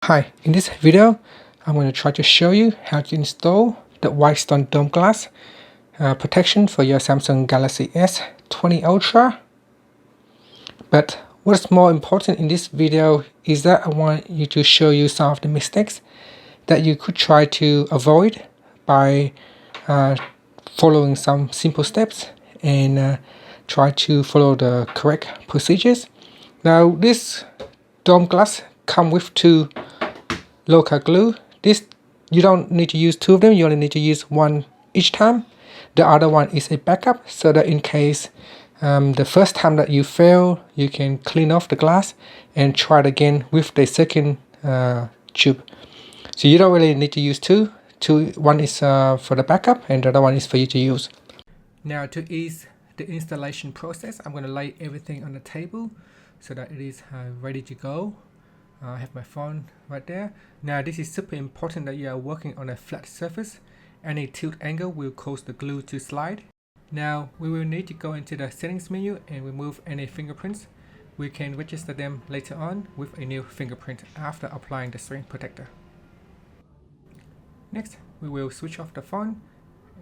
Hi, in this video, I'm going to try to show you how to install the WhiteStone Dome Glass protection for your Samsung Galaxy S20 Ultra. But what's more important in this video is that I want you to show you some of the mistakes that you could try to avoid by following some simple steps and try to follow the correct procedures. Now, this dome glass comes with two local glue. This you don't need to use two of them, you only need to use one each time. The other one is a backup, so that in case the first time that you fail, you can clean off the glass and try it again with the second tube. So you don't really need to use two. One is for the backup and the other one is for you to use. Now, to ease the installation process, I'm going to lay everything on the table so that it is ready to go. I have my phone right there. Now, this is super important that you are working on a flat surface. Any tilt angle will cause the glue to slide. Now, we will need to go into the settings menu and remove any fingerprints. We can register them later on with a new fingerprint after applying the screen protector. Next, we will switch off the phone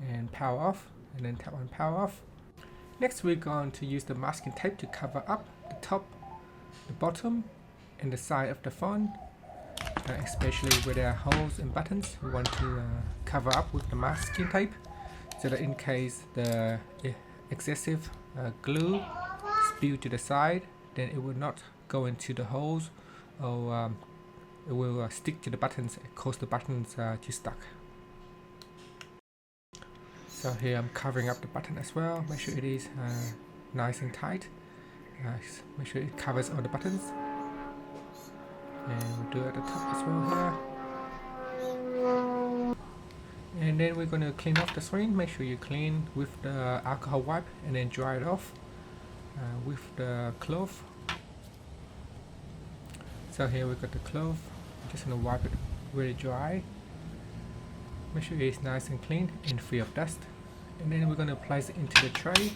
and power off, and then tap on power off. Next, we're going to use the masking tape to cover up the top, the bottom, and the side of the phone, especially where there are holes and buttons. We want to cover up with the masking tape so that in case the excessive glue spill to the side, then it will not go into the holes or it will stick to the buttons and cause the buttons to stuck. So here I'm covering up the button as well. Make sure it is nice and tight. Make sure it covers all the buttons. And we'll do it at the top as well here. And then we're going to clean off the screen. Make sure you clean with the alcohol wipe and then dry it off with the cloth. So here we've got the cloth. I'm just going to wipe it really dry. Make sure it's nice and clean and free of dust. And then we're going to place it into the tray.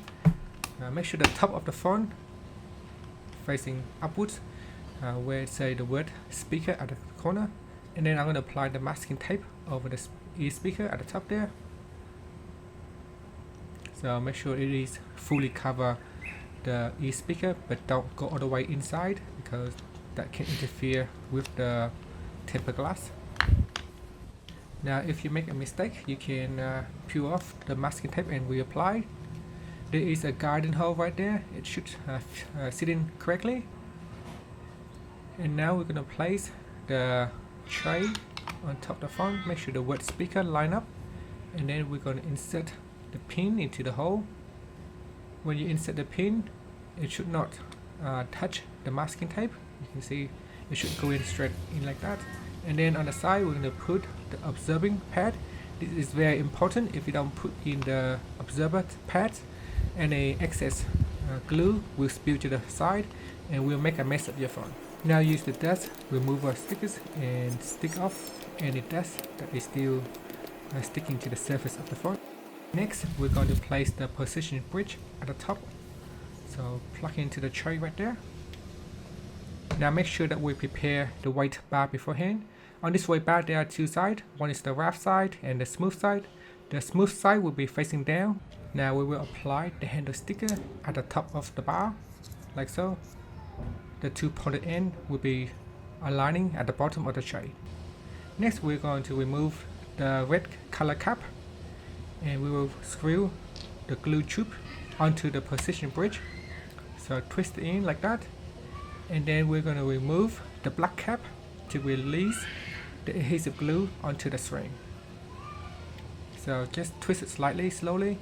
Make sure the top of the phone facing upwards, where it say the word speaker at the corner, and then I'm going to apply the masking tape over the e-speaker at the top there. So make sure it is fully cover the e-speaker, but don't go all the way inside because that can interfere with the tempered glass. Now, if you make a mistake, you can peel off the masking tape and reapply. There is a guiding hole right there. It should sit in correctly. And now we're going to place the tray on top of the phone. Make sure the word speaker line up, and then we're going to insert the pin into the hole. When you insert the pin, it should not touch the masking tape. You can see it should go in straight in like that. And then on the side, we're going to put the observing pad. This is very important. If you don't put in the observer pad, any excess glue will spill to the side and will make a mess of your phone. Now use the dust remover stickers and stick off any dust that is still sticking to the surface of the phone. Next, we're going to place the position bridge at the top. So plug into the tray right there. Now make sure that we prepare the weight bar beforehand. On this weight bar, there are two sides. One is the rough side and the smooth side. The smooth side will be facing down. Now we will apply the handle sticker at the top of the bar, like so. The two pointed end will be aligning at the bottom of the tray. Next, we're going to remove the red color cap, and we will screw the glue tube onto the position bridge. So twist it in like that, and then we're going to remove the black cap to release the adhesive glue onto the screen. So just twist it slightly, slowly,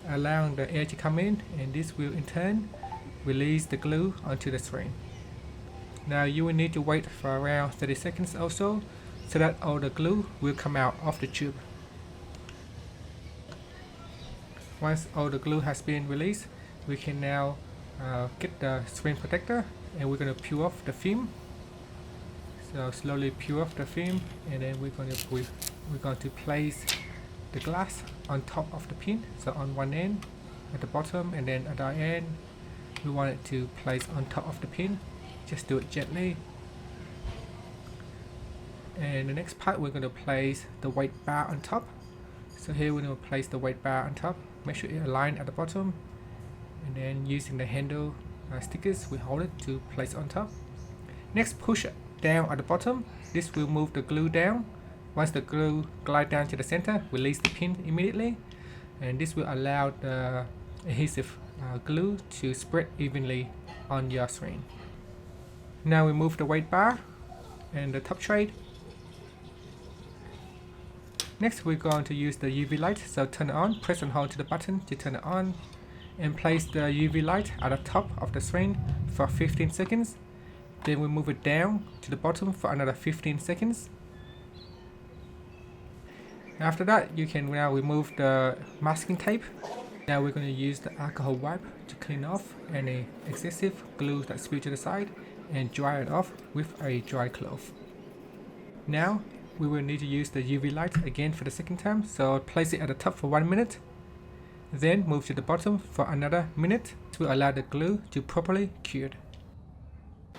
allowing the air to come in, and this will in turn release the glue onto the screen. Now you will need to wait for around 30 seconds or so that all the glue will come out of the tube. Once all the glue has been released, we can now get the screen protector, and we're going to peel off the film. So slowly peel off the film, and then we're going to place the glass on top of the pin. So on one end at the bottom, and then at the end we want it to place on top of the pin. Just do it gently. And the next part, we're going to place the white bar on top. So here we're going to place the white bar on top, make sure it aligns at the bottom, and then using the handle stickers, we hold it to place on top. Next, push down at the bottom. This will move the glue down. Once the glue glides down to the center, release the pin immediately, and this will allow the adhesive glue to spread evenly on your screen. Now we move the white bar and the top tray. Next, we're going to use the UV light, so turn it on, press and hold to the button to turn it on, and place the UV light at the top of the screen for 15 seconds. Then we move it down to the bottom for another 15 seconds. After that, you can now remove the masking tape. Now we're going to use the alcohol wipe to clean off any excessive glue that spilled to the side and dry it off with a dry cloth. Now we will need to use the UV light again for the second time, so place it at the top for 1 minute, then move to the bottom for another minute to allow the glue to properly cure.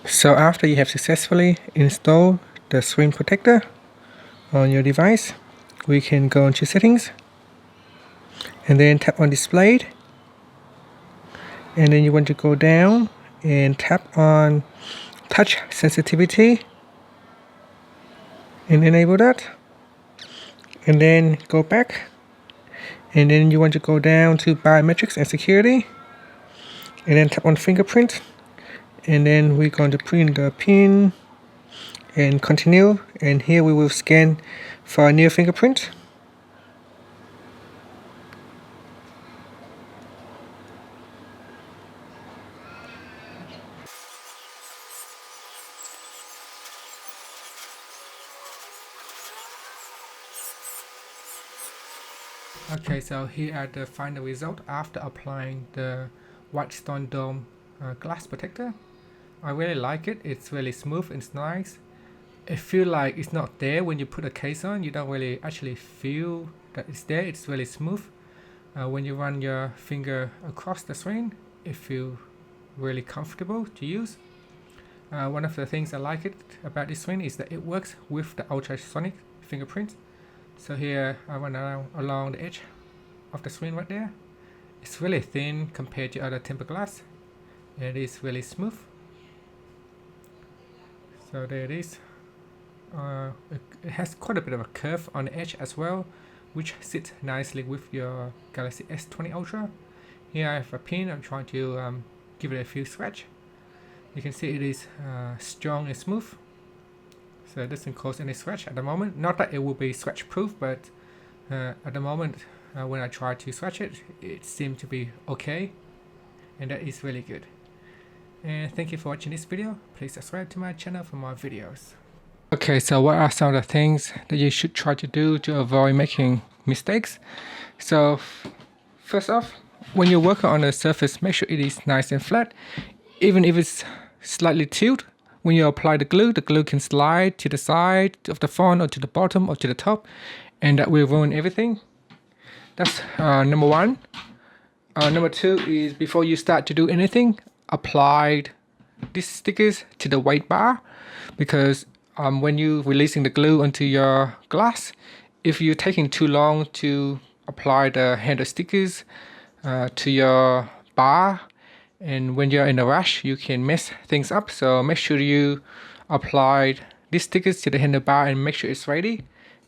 So after you have successfully installed the screen protector on your device, we can go into settings and then tap on display, and then you want to go down and tap on touch sensitivity and enable that, and then go back, and then you want to go down to biometrics and security, and then tap on fingerprint, and then we're going to put in the pin and continue, and here we will scan for a new fingerprint. Okay, so here are the final result after applying the WhiteStone Dome Glass protector. I really like it. It's really smooth and it's nice. It feels like it's not there when you put a case on. You don't really actually feel that it's there. It's really smooth. When you run your finger across the screen, it feels really comfortable to use. One of the things I like it about this screen is that it works with the ultrasonic fingerprint. So here I run along the edge of the screen right there. It's really thin compared to other tempered glass. It is really smooth. So there it is. It has quite a bit of a curve on the edge as well, which sits nicely with your Galaxy S20 Ultra. Here I have a pin. I'm trying to give it a few scratch. You can see it is strong and smooth. So it doesn't cause any scratch at the moment. Not that it will be scratch proof, but at the moment when I try to scratch it, it seemed to be okay, and that is really good. And thank you for watching this video. Please subscribe to my channel for more videos. Okay, so what are some of the things that you should try to do to avoid making mistakes? So first off, when you're working on a surface, make sure it is nice and flat. Even if it's slightly tilted, when you apply the glue can slide to the side of the phone or to the bottom or to the top, and that will ruin everything. That's number one. Number two is before you start to do anything, apply these stickers to the white bar, because when you're releasing the glue onto your glass, if you're taking too long to apply the handle stickers to your bar, and when you're in a rush, you can mess things up. So make sure you apply these stickers to the handlebar and make sure it's ready.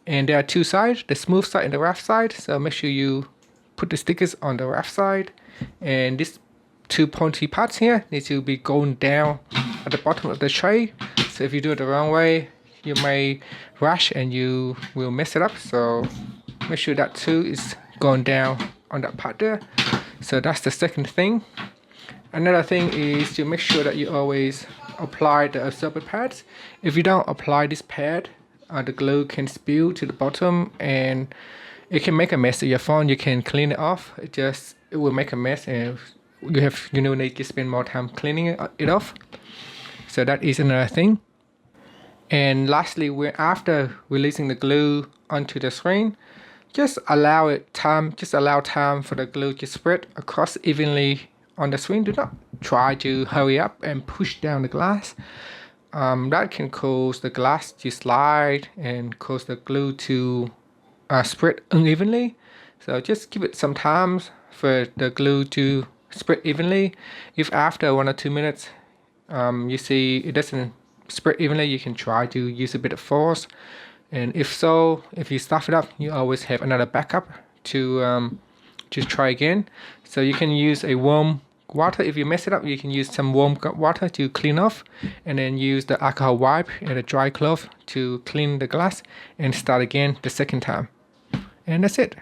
And there are two sides, the smooth side and the rough side. So make sure you put the stickers on the rough side. And these two pointy parts here need to be going down at the bottom of the tray. So if you do it the wrong way, you may rush and you will mess it up. So make sure that too is going down on that part there. So that's the second thing. Another thing is to make sure that you always apply the absorber pads. If you don't apply this pad, the glue can spill to the bottom and it can make a mess of your phone. You can clean it off. It will make a mess, and you need to spend more time cleaning it off. So that is another thing. And lastly, after releasing the glue onto the screen, just allow time for the glue to spread across evenly on the screen. Do not try to hurry up and push down the glass. that can cause the glass to slide and cause the glue to spread unevenly. So just give it some time for the glue to spread evenly. If after 1 or 2 minutes you see it doesn't spread evenly, you can try to use a bit of force. And if so, if you stuff it up, you always have another backup to just try again. So you can use a warm water. If you mess it up, you can use some warm water to clean off, and then use the alcohol wipe and a dry cloth to clean the glass and start again the second time. And that's it.